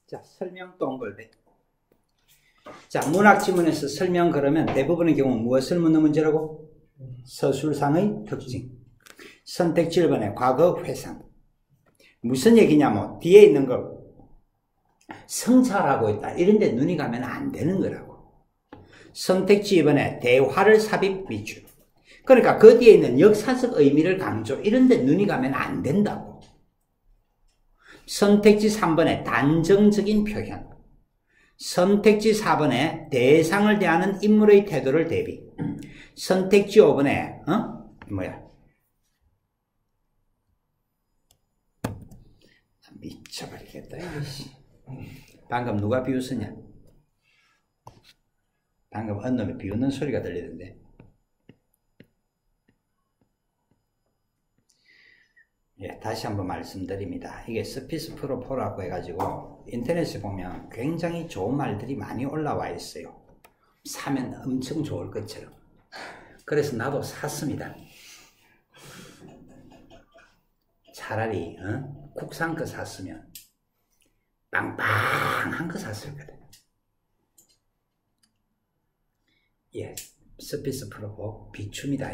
자, 설명 동글배. 자, 문학 지문에서 설명 그러면 대부분의 경우 무엇을 묻는 문제라고? 서술상의 특징. 선택지 1번에 과거 회상. 무슨 얘기냐면 뒤에 있는 거 성찰하고 있다. 이런 데 눈이 가면 안 되는 거라고. 선택지 2번에 대화를 삽입 비추. 그러니까 그 뒤에 있는 역사적 의미를 강조. 이런 데 눈이 가면 안 된다고. 선택지 3번에 단정적인 표현. 선택지 4번에 대상을 대하는 인물의 태도를 대비. 선택지 5번에 미쳐버리겠다. 방금 누가 비웃었냐? 방금 어느 놈이 비웃는 소리가 들리던데. 예, 다시 한번 말씀드립니다. 이게 스피스 프로4라고 해가지고 인터넷에 보면 굉장히 좋은 말들이 많이 올라와 있어요. 사면 엄청 좋을 것처럼. 그래서 나도 샀습니다. 차라리 국산 거 샀으면 빵빵한 거 샀을 거다. 예, 스피스 프로4 비춤이다.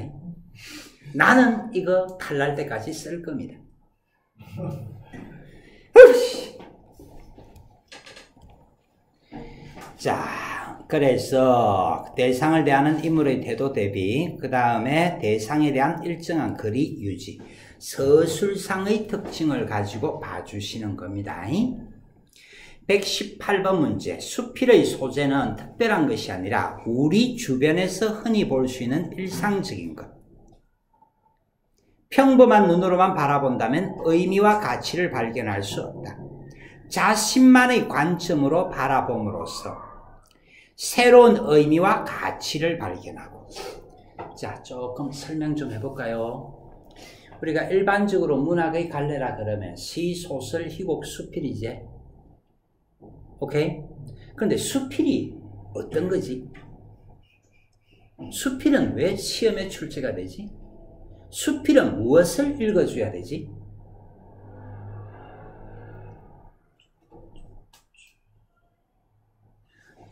나는 이거 탈날 때까지 쓸 겁니다. 자, 그래서 대상을 대하는 인물의 태도 대비, 그 다음에 대상에 대한 일정한 거리 유지, 서술상의 특징을 가지고 봐주시는 겁니다. 118번 문제. 수필의 소재는 특별한 것이 아니라 우리 주변에서 흔히 볼 수 있는 일상적인 것. 평범한 눈으로만 바라본다면 의미와 가치를 발견할 수 없다. 자신만의 관점으로 바라봄으로써 새로운 의미와 가치를 발견하고. 자, 조금 설명 좀 해볼까요? 우리가 일반적으로 문학의 갈래라 그러면 시, 소설, 희곡, 수필이지. 오케이? 그런데 수필이 어떤 거지? 수필은 왜 시험에 출제가 되지? 수필은 무엇을 읽어줘야 되지?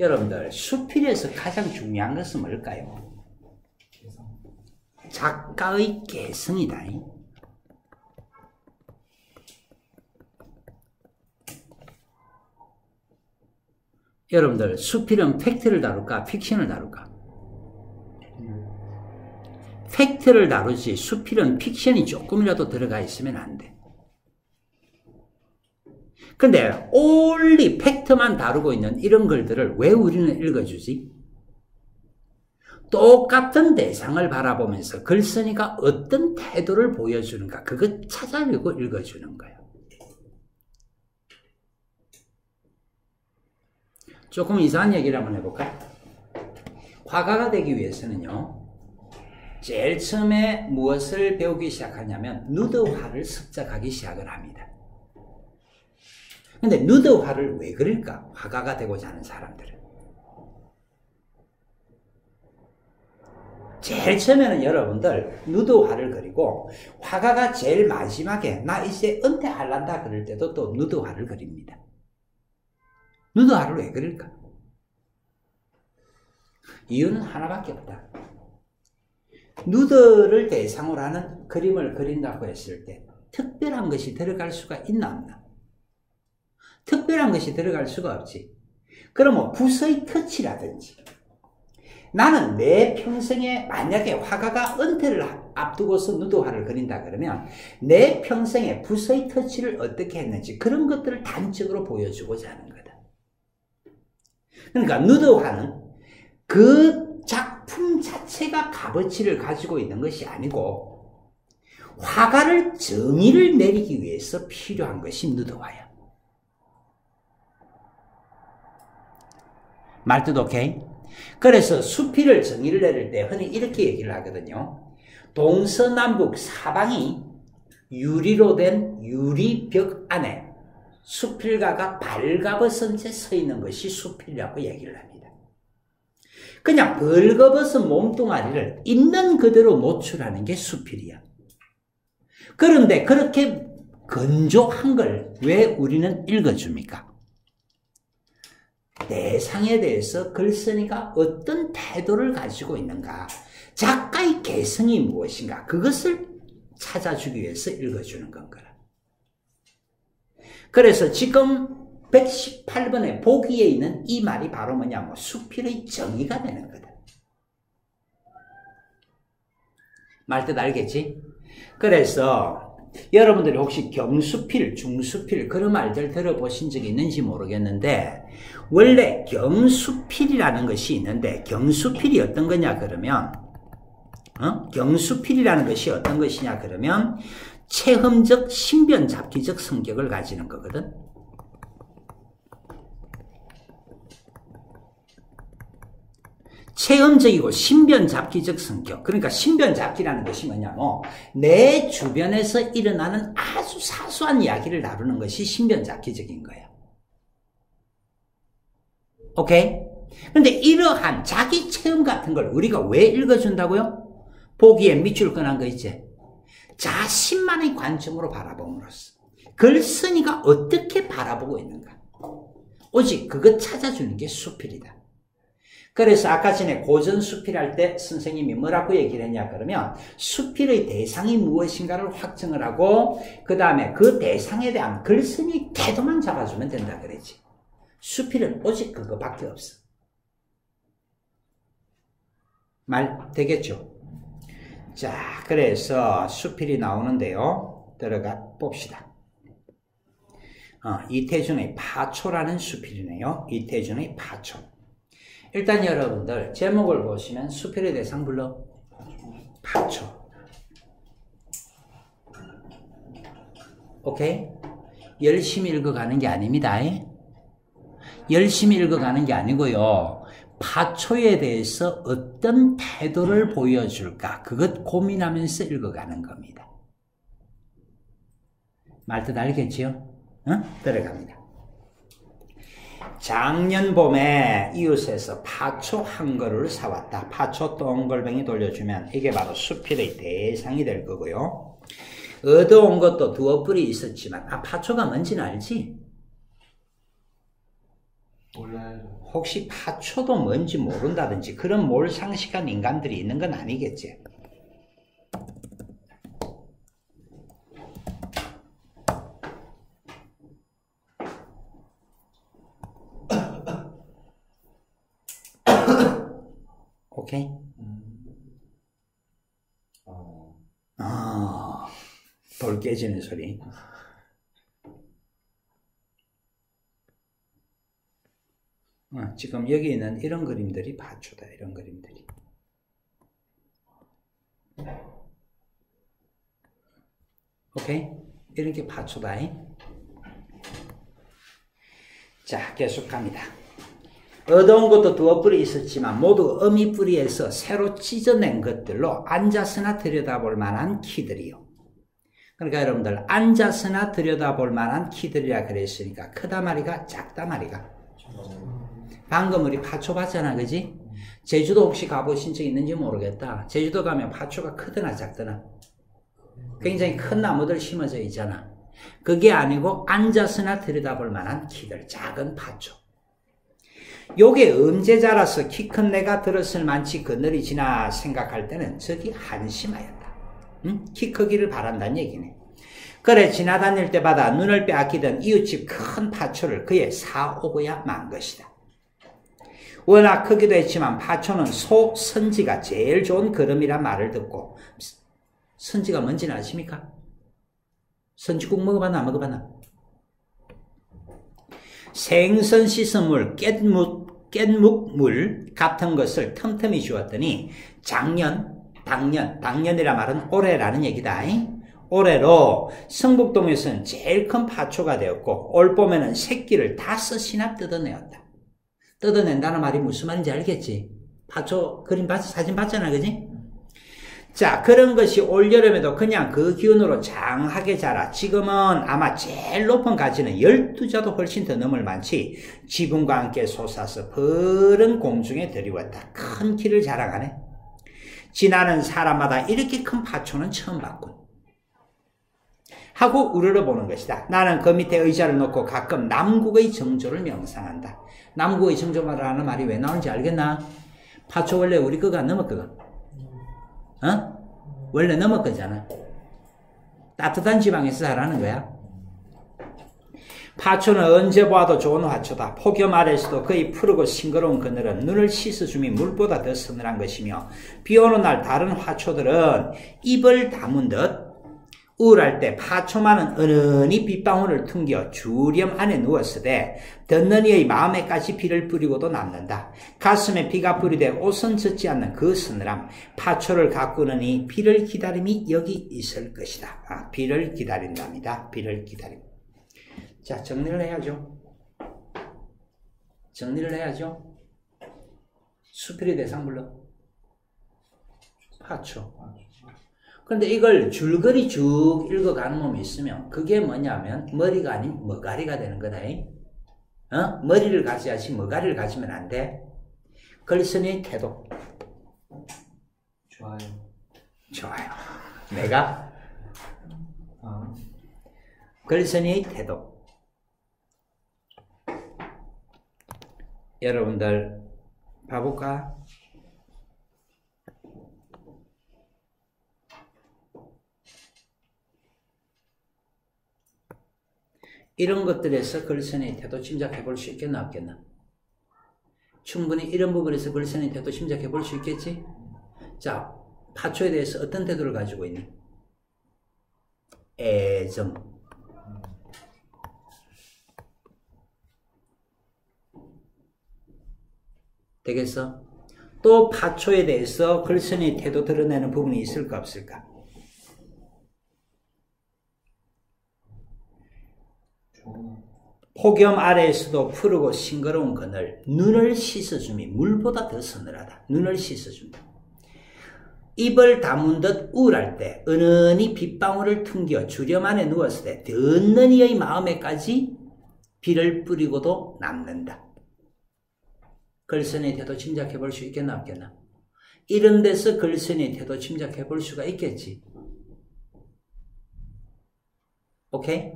여러분들, 수필에서 가장 중요한 것은 뭘까요? 작가의 개성이다. 여러분들, 수필은 팩트를 다룰까? 픽션을 다룰까? 팩트를 다루지 수필은 픽션이 조금이라도 들어가 있으면 안 돼. 근데 올리 팩트만 다루고 있는 이런 글들을 왜 우리는 읽어주지? 똑같은 대상을 바라보면서 글쓴이가 어떤 태도를 보여주는가 그거 찾아내고 읽어주는 거예요. 조금 이상한 얘기를 한번 해볼까? 화가가 되기 위해서는요, 제일 처음에 무엇을 배우기 시작하냐면 누드화를 습작하기 시작을 합니다. 근데 누드화를 왜 그릴까? 화가가 되고자 하는 사람들은. 제일 처음에는 여러분들 누드화를 그리고 화가가 제일 마지막에 나 이제 은퇴할란다 그럴 때도 또 누드화를 그립니다. 누드화를 왜 그릴까? 이유는 하나밖에 없다. 누드를 대상으로 하는 그림을 그린다고 했을 때 특별한 것이 들어갈 수가 있나 없나? 특별한 것이 들어갈 수가 없지. 그러면 붓의 터치라든지 나는 내 평생에 만약에 화가가 은퇴를 앞두고서 누드화를 그린다 그러면 내 평생에 붓의 터치를 어떻게 했는지 그런 것들을 단적으로 보여주고자 하는 거다. 그러니까 누드화는 그 작품 자체가 값어치를 가지고 있는 것이 아니고 화가를 정의를 내리기 위해서 필요한 것이 누드화야. 말뜻 오케이? 그래서 수필을 정의를 내릴 때 흔히 이렇게 얘기를 하거든요. 동서남북 사방이 유리로 된 유리벽 안에 수필가가 발가벗은 채 서 있는 것이 수필이라고 얘기를 합니다. 그냥 벌거벗은 몸뚱아리를 있는 그대로 노출하는 게 수필이야. 그런데 그렇게 건조한 걸 왜 우리는 읽어줍니까? 대상에 대해서 글쓴이가 어떤 태도를 가지고 있는가, 작가의 개성이 무엇인가, 그것을 찾아주기 위해서 읽어주는 건 거라. 그래서 지금 118번의 보기에 있는 이 말이 바로 뭐냐면 수필의 정의가 되는 거다. 말뜻 알겠지? 그래서 여러분들이 혹시 경수필, 중수필 그런 말들 들어보신 적이 있는지 모르겠는데, 원래 경수필이라는 것이 있는데, 경수필이 어떤 거냐 그러면 경수필이라는 것이 어떤 것이냐 그러면 체험적, 신변잡기적 성격을 가지는 거거든. 체험적이고 신변잡기적 성격. 그러니까 신변잡기라는 것이 뭐냐면 내 주변에서 일어나는 아주 사소한 이야기를 다루는 것이 신변잡기적인 거야. 오케이? 근데 이러한 자기 체험 같은 걸 우리가 왜 읽어준다고요? 보기에 밑줄 끈한 거 있지? 자신만의 관점으로 바라봄으로써 글쓴이가 어떻게 바라보고 있는가, 오직 그것 찾아주는 게 수필이다. 그래서 아까 전에 고전 수필할 때 선생님이 뭐라고 얘기를 했냐 그러면 수필의 대상이 무엇인가를 확정을 하고 그 다음에 그 대상에 대한 글쓴이 태도만 잡아주면 된다 그랬지. 수필은 오직 그거밖에 없어. 말 되겠죠? 자, 그래서 수필이 나오는데요. 들어가 봅시다. 이태준의 파초라는 수필이네요. 이태준의 파초. 일단 여러분들 제목을 보시면 수필의 대상 불러 파초. 오케이? 열심히 읽어가는 게 아닙니다. 열심히 읽어가는 게 아니고요. 파초에 대해서 어떤 태도를 보여줄까, 그것 고민하면서 읽어가는 겁니다. 말뜻 알겠지요? 들어갑니다. 작년 봄에 이웃에서 파초 한 그루를 사왔다. 파초 동글뱅이 돌려주면 이게 바로 수필의 대상이 될 거고요. 얻어온 것도 두어 뿌리 있었지만, 파초가 뭔지는 알지? 몰라요. 혹시 파초도 뭔지 모른다든지 그런 몰상식한 인간들이 있는 건 아니겠지? 오케이? 돌 깨지는 소리. 지금 여기 있는 이런 그림들이 파초다. 이런 그림들이. 오케이? 이런 게 파초다. 자, 계속합니다. 얻어온 것도 두어 뿌리 있었지만 모두 어미 뿌리에서 새로 찢어낸 것들로 앉아서나 들여다볼 만한 키들이요. 그러니까 여러분들 앉아서나 들여다볼 만한 키들이라 그랬으니까 크다 말이가 작다 말이가. 방금 우리 파초 봤잖아, 그지? 제주도 혹시 가보신 적 있는지 모르겠다. 제주도 가면 파초가 크더나 작더나 굉장히 큰 나무들 심어져 있잖아. 그게 아니고 앉아서나 들여다볼 만한 키들, 작은 파초. 요게 언제 자라서 키 큰 내가 들었을 만치 그늘이 지나 생각할 때는 저기 한심하였다. 키 크기를 바란다는 얘기네. 그래 지나다닐 때마다 눈을 빼앗기던 이웃집 큰 파초를 그에 사오고야 만 것이다. 워낙 크기도 했지만 파초는 소 선지가 제일 좋은 걸음이란 말을 듣고, 선지가 뭔지는 아십니까? 선지국 먹어봤나 안 먹어봤나? 생선 씻은 물, 깻묵물 같은 것을 틈틈이 주었더니 당년이라 말은 올해라는 얘기다. 올해로 성북동에서는 제일 큰 파초가 되었고 올 봄에는 새끼를 5이나 뜯어내었다. 뜯어낸다는 말이 무슨 말인지 알겠지? 파초 그림 사진 봤잖아, 그지? 자, 그런 것이 올여름에도 그냥 그 기운으로 장하게 자라 지금은 아마 제일 높은 가지는 12자도 훨씬 더 넘을 만치 지붕과 함께 솟아서 푸른 공중에 들이웠다. 큰 키를 자랑하네. 지나는 사람마다 이렇게 큰 파초는 처음 봤군. 하고 우러러보는 것이다. 나는 그 밑에 의자를 놓고 가끔 남국의 정조를 명상한다. 남국의 정조라는 말이 왜 나오는지 알겠나? 파초 원래 우리 거가 넘어 거가. 원래 넘어 거잖아. 따뜻한 지방에서 자라는 거야. 파초는 언제 보아도 좋은 화초다. 폭염 아래서도 거의 푸르고 싱그러운 그늘은 눈을 씻어줌이 물보다 더 서늘한 것이며 비 오는 날 다른 화초들은 입을 다문 듯 우울할 때 파초만은 은은히 빗방울을 퉁겨 주렴 안에 누웠으되 듣는 이의 마음에까지 비를 뿌리고도 남는다. 가슴에 비가 뿌리되 옷은 젖지 않는 그 서늘함. 파초를 가꾸느니 비를 기다림이 여기 있을 것이다. 비를 기다린답니다. 비를 기다림. 자, 정리를 해야죠. 정리를 해야죠. 수필의 대상불러 파초. 그런데 이걸 줄거리 쭉 읽어가는 놈이 있으면 그게 뭐냐면 머리가 아닌 머가리가 되는 거다. 머리를 가져야지 머가리를 가지면 안 돼. 글쓴이의 태도. 좋아요. 좋아요. 내가 글쓴이의 태도. 여러분들 봐볼까? 이런 것들에서 글쓴이의 태도 짐작해 볼 수 있겠나 없겠나? 충분히 이런 부분에서 글쓴이의 태도 짐작해 볼 수 있겠지? 자, 파초에 대해서 어떤 태도를 가지고 있니? 애정. 되겠어? 또 파초에 대해서 글쓴이의 태도 드러내는 부분이 있을까 없을까? 폭염 아래에서도 푸르고 싱그러운 그늘, 눈을 씻어줌이 물보다 더 서늘하다. 눈을 씻어준다. 입을 다문 듯 우울할 때 은은히 빗방울을 퉁겨 주렴 안에 누웠을 때 듣는 이의 마음에까지 비를 뿌리고도 남는다. 글쓴이의 태도 짐작해 볼 수 있겠나 없겠나? 이런 데서 글쓴이의 태도 짐작해 볼 수가 있겠지. 오케이?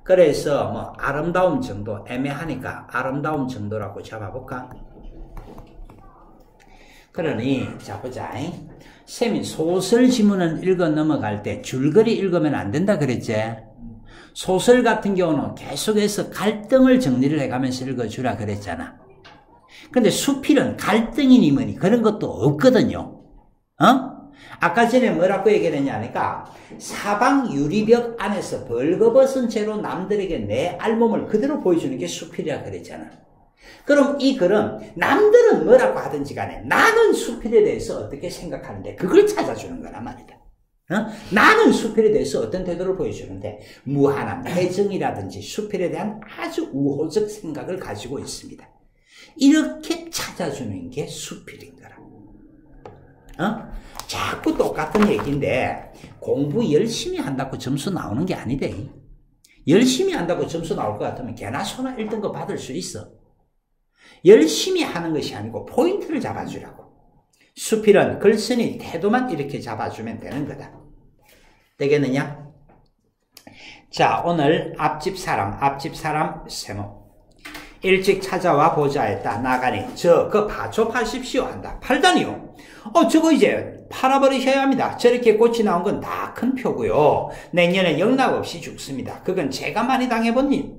그래서 뭐 아름다움 정도 애매하니까 아름다움 정도라고 잡아볼까? 그러니 자 보자. 쌤이 소설 지문을 읽어 넘어갈 때 줄거리 읽으면 안 된다 그랬지? 소설 같은 경우는 계속해서 갈등을 정리를 해가면서 읽어주라 그랬잖아. 근데 수필은 갈등이니 뭐니 그런 것도 없거든요. 아까 전에 뭐라고 얘기를 했냐니까 사방 유리벽 안에서 벌거벗은 채로 남들에게 내 알몸을 그대로 보여주는 게 수필이라 그랬잖아. 그럼 이 글은 남들은 뭐라고 하든지 간에 나는 수필에 대해서 어떻게 생각하는데 그걸 찾아주는 거란 말이다. 나는 수필에 대해서 어떤 태도를 보여주는데 무한한 애정이라든지 수필에 대한 아주 우호적 생각을 가지고 있습니다. 이렇게 찾아주는 게 수필인 거라. 자꾸 똑같은 얘기인데 공부 열심히 한다고 점수 나오는 게 아니대. 열심히 한다고 점수 나올 것 같으면 개나 소나 1등급 받을 수 있어. 열심히 하는 것이 아니고 포인트를 잡아주라고. 수필은 글쓴이 태도만 이렇게 잡아주면 되는 거다. 되겠느냐? 자, 오늘 앞집 사람 세모. 일찍 찾아와 보자 했다. 나가니 그 파초 파십시오 한다. 팔다니요. 저거 이제 팔아버리셔야 합니다. 저렇게 꽃이 나온 건 다 큰 표고요. 내년에 영락없이 죽습니다. 그건 제가 많이 당해본 일.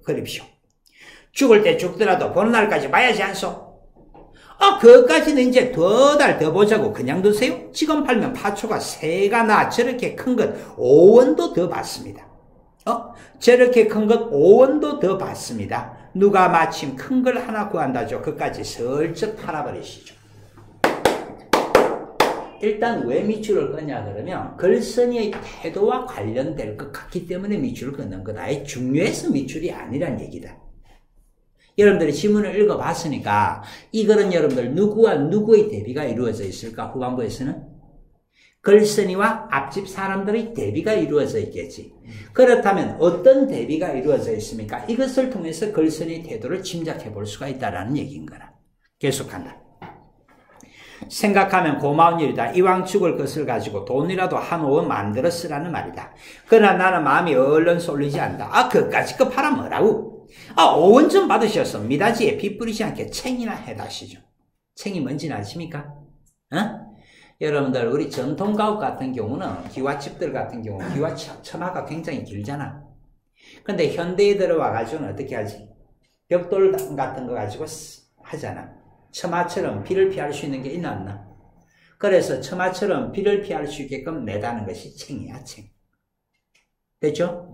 그립시오. 죽을 때 죽더라도 보는 날까지 봐야지 않소? 그것까지는 이제 더 달 더 보자고 그냥 두세요. 지금 팔면 파초가 3가나 저렇게 큰 것 5원도 더 받습니다. 저렇게 큰 것 5원도 더 받습니다. 누가 마침 큰 걸 하나 구한다죠. 그까지 슬쩍 팔아버리시죠. 일단 왜 밑줄을 끄냐 그러면 글쓴이의 태도와 관련될 것 같기 때문에 밑줄을 긋는 거다. 중요해서 밑줄이 아니란 얘기다. 여러분들이 지문을 읽어봤으니까 이 글은 여러분들 누구와 누구의 대비가 이루어져 있을까? 후반부에서는 글쓴이와 앞집 사람들의 대비가 이루어져 있겠지. 그렇다면 어떤 대비가 이루어져 있습니까? 이것을 통해서 글쓴이의 태도를 짐작해 볼 수가 있다는 얘기인 거라. 계속한다. 생각하면 고마운 일이다. 이왕 죽을 것을 가지고 돈이라도 한 5원 만들어 쓰라는 말이다. 그러나 나는 마음이 얼른 쏠리지 않는다. 그까짓 거 팔아 뭐라고? 5원 좀 받으셔서 미닫이에 비 뿌리지 않게 챙이나 해다시죠. 챙이 뭔지 아십니까? 여러분들 우리 전통가옥 같은 경우는 기와집들 같은 경우 기와 처마가 굉장히 길잖아. 근데 현대에 들어와가지고는 어떻게 하지? 벽돌 같은 거 가지고 하잖아. 처마처럼 비를 피할 수 있는 게 있나 없나? 그래서 처마처럼 비를 피할 수 있게끔 내다는 것이 챙이야, 챙. 됐죠?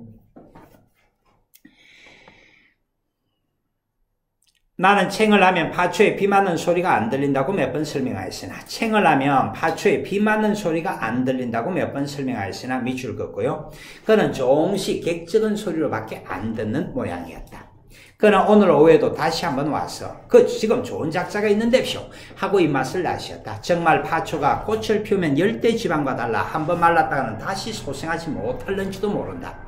나는 챙을 하면 파초에 비 맞는 소리가 안 들린다고 몇 번 설명하였으나 챙을 하면 파초에 비 맞는 소리가 안 들린다고 몇 번 설명하였으나 밑줄 긋고요. 그는 조금씩 객적은 소리로밖에 안 듣는 모양이었다. 그는 오늘 오후에도 다시 한번 와서 지금 좋은 작자가 있는데쇼 하고 입맛을 다시었다. 정말 파초가 꽃을 피우면 열대지방과 달라 한번 말랐다가는 다시 소생하지 못할는지도 모른다.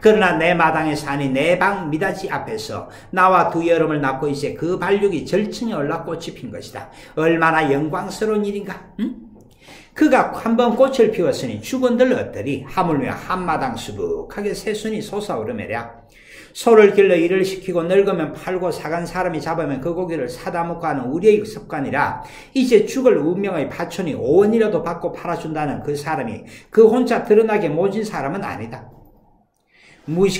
그러나 내 마당에 사니 내 방 미닫이 앞에서 나와 두 여름을 낳고 이제 그 발육이 절층에 올라 꽃이 핀 것이다. 얼마나 영광스러운 일인가? 응? 그가 한번 꽃을 피웠으니 죽은들 어떠리 하물며 한마당 수북하게 새순이 솟아오르매랴. 소를 길러 일을 시키고 늙으면 팔고 사간 사람이 잡으면 그 고기를 사다 먹고 하는 우리의 습관이라 이제 죽을 운명의 파촌이 5원이라도 받고 팔아준다는 그 사람이 그 혼자 드러나게 모진 사람은 아니다.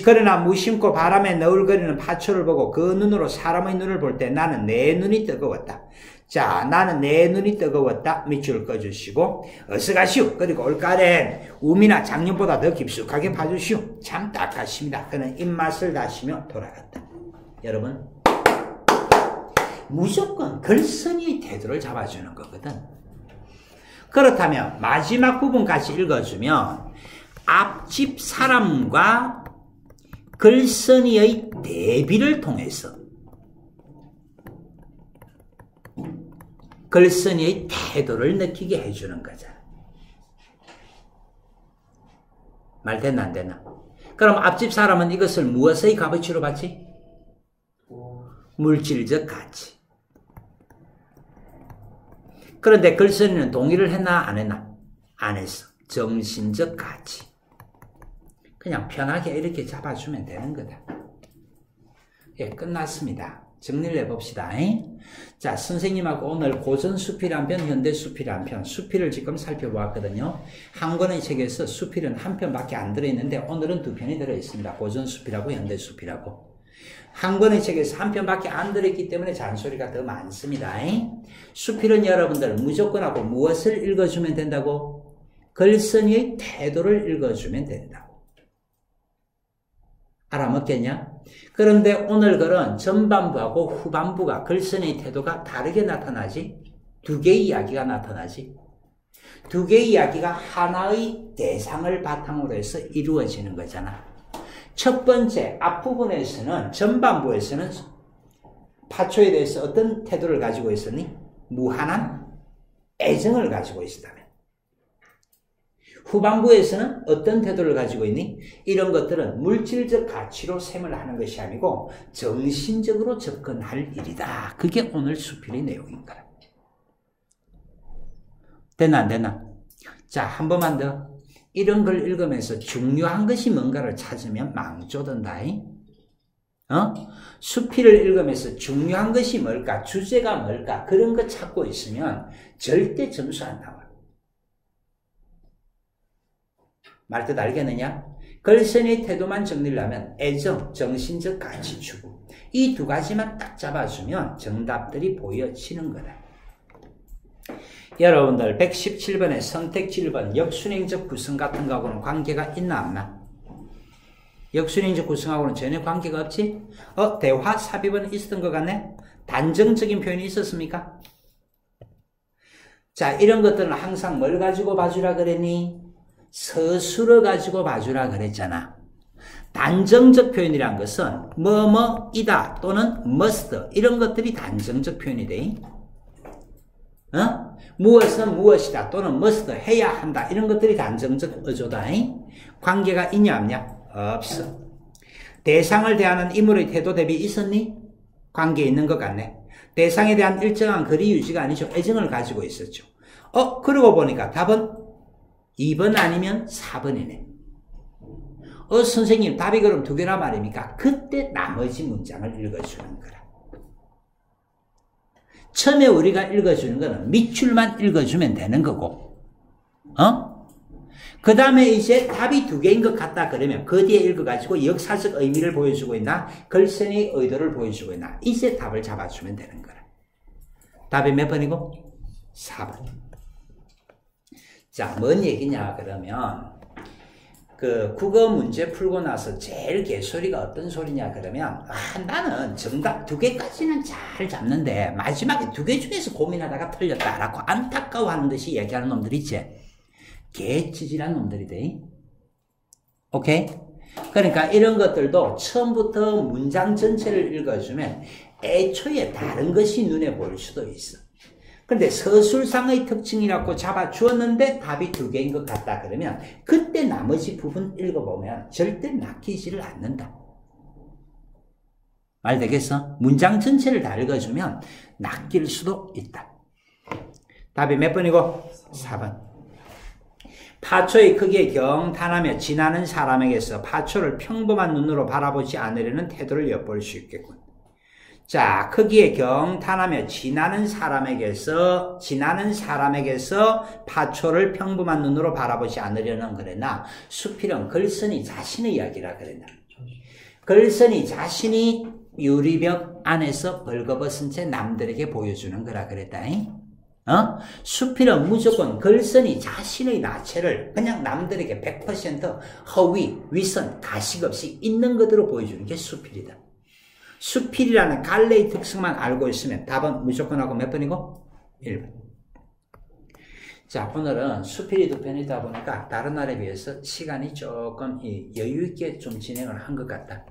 그러나 무심코 바람에 너울거리는 파초를 보고 그 눈으로 사람의 눈을 볼 때 나는 내 눈이 뜨거웠다. 자, 나는 내 눈이 뜨거웠다. 밑줄 꺼주시고 어서 가시오. 그리고 올가을엔 우미나 작년보다 더 깊숙하게 봐주시오. 참 딱하십니다. 그는 입맛을 다시며 돌아갔다. 여러분, 무조건 글쓴이의 태도를 잡아주는 거거든. 그렇다면 마지막 부분까지 읽어주면 앞집 사람과 글쓴이의 대비를 통해서 글쓴이의 태도를 느끼게 해주는 거잖아. 말 됐나 안 되나? 그럼 앞집 사람은 이것을 무엇의 값어치로 봤지? 물질적 가치. 그런데 글쓴이는 동의를 했나 안 했나? 안 했어. 정신적 가치. 그냥 편하게 이렇게 잡아주면 되는 거다. 예, 끝났습니다. 정리를 해봅시다. 자, 선생님하고 오늘 고전수필 한 편, 현대수필 한 편, 수필을 지금 살펴보았거든요. 한 권의 책에서 수필은 한 편밖에 안 들어있는데 오늘은 두 편이 들어있습니다. 고전수필하고 현대수필하고. 한 권의 책에서 한 편밖에 안 들어있기 때문에 잔소리가 더 많습니다. 수필은 여러분들 무조건 하고 무엇을 읽어주면 된다고? 글쓴이의 태도를 읽어주면 된다고. 알아먹겠냐? 그런데 오늘 글은 전반부하고 후반부가 글쓴이의 태도가 다르게 나타나지? 두 개의 이야기가 나타나지? 두 개의 이야기가 하나의 대상을 바탕으로 해서 이루어지는 거잖아. 첫 번째 앞부분에서는 전반부에서는 파초에 대해서 어떤 태도를 가지고 있었니? 무한한 애정을 가지고 있었다면. 후반부에서는 어떤 태도를 가지고 있니? 이런 것들은 물질적 가치로 셈을 하는 것이 아니고 정신적으로 접근할 일이다. 그게 오늘 수필의 내용인 거라. 됐나 안 됐나? 자, 한 번만 더. 이런 걸 읽으면서 중요한 것이 뭔가를 찾으면 망조든다. 수필을 읽으면서 중요한 것이 뭘까? 주제가 뭘까? 그런 거 찾고 있으면 절대 점수 안 나와. 말뜻 알겠느냐? 글쓴이의 태도만 정리를 하면 애정, 정신적 가치 추구 이 두 가지만 딱 잡아주면 정답들이 보여지는 거다. 여러분들 117번의 선택 7번 역순행적 구성 같은 거하고는 관계가 있나 없나? 역순행적 구성하고는 전혀 관계가 없지? 대화 삽입은 있었던 것 같네? 단정적인 표현이 있었습니까? 자, 이런 것들은 항상 뭘 가지고 봐주라 그랬니? 서술을 가지고 봐주라 그랬잖아. 단정적 표현이란 것은 뭐뭐이다 또는 must 이런 것들이 단정적 표현이 돼. 무엇은 무엇이다 또는 must 해야 한다 이런 것들이 단정적 어조다. 관계가 있냐 없냐? 없어. 대상을 대하는 인물의 태도 대비 있었니? 관계 있는 것 같네. 대상에 대한 일정한 거리 유지가 아니죠. 애정을 가지고 있었죠. 그러고 보니까 답은 2번 아니면 4번이네. 선생님, 답이 그럼 2개란 말입니까? 그때 나머지 문장을 읽어주는 거라. 처음에 우리가 읽어주는 거는 밑줄만 읽어주면 되는 거고, 그 다음에 이제 답이 2개인 것 같다 그러면 그 뒤에 읽어가지고 역사적 의미를 보여주고 있나, 글쓴이의 의도를 보여주고 있나, 이제 답을 잡아주면 되는 거라. 답이 몇 번이고? 4번. 자, 뭔 얘기냐 그러면 그 국어 문제 풀고 나서 제일 개소리가 어떤 소리냐 그러면 나는 정답 2개까지는 잘 잡는데 마지막에 2개 중에서 고민하다가 틀렸다라고 안타까워하는 듯이 얘기하는 놈들 있지. 개찌질한 놈들이대. 오케이? 그러니까 이런 것들도 처음부터 문장 전체를 읽어주면 애초에 다른 것이 눈에 보일 수도 있어. 근데 서술상의 특징이라고 잡아주었는데 답이 2개인 것 같다 그러면 그때 나머지 부분 읽어보면 절대 낚이지를 않는다. 말 되겠어? 문장 전체를 다 읽어주면 낚일 수도 있다. 답이 몇 번이고? 4번. 파초의 크기에 경탄하며 지나는 사람에게서 파초를 평범한 눈으로 바라보지 않으려는 태도를 엿볼 수 있겠군. 자, 크기에 경탄하며 지나는 사람에게서 파초를 평범한 눈으로 바라보지 않으려는 그랬나, 수필은 글쓴이 자신의 이야기라 그랬나. 글쓴이 자신이 유리벽 안에서 벌거벗은 채 남들에게 보여주는 거라 그랬다. 수필은 무조건 글쓴이 자신의 나체를 그냥 남들에게 100% 허위, 위선, 가식 없이 있는 그대로 보여주는 게 수필이다. 수필이라는 갈래의 특성만 알고 있으면 답은 무조건 하고 몇 번이고? 1번. 자, 오늘은 수필이 2편이다 보니까 다른 날에 비해서 시간이 조금 여유 있게 좀 진행을 한 것 같다.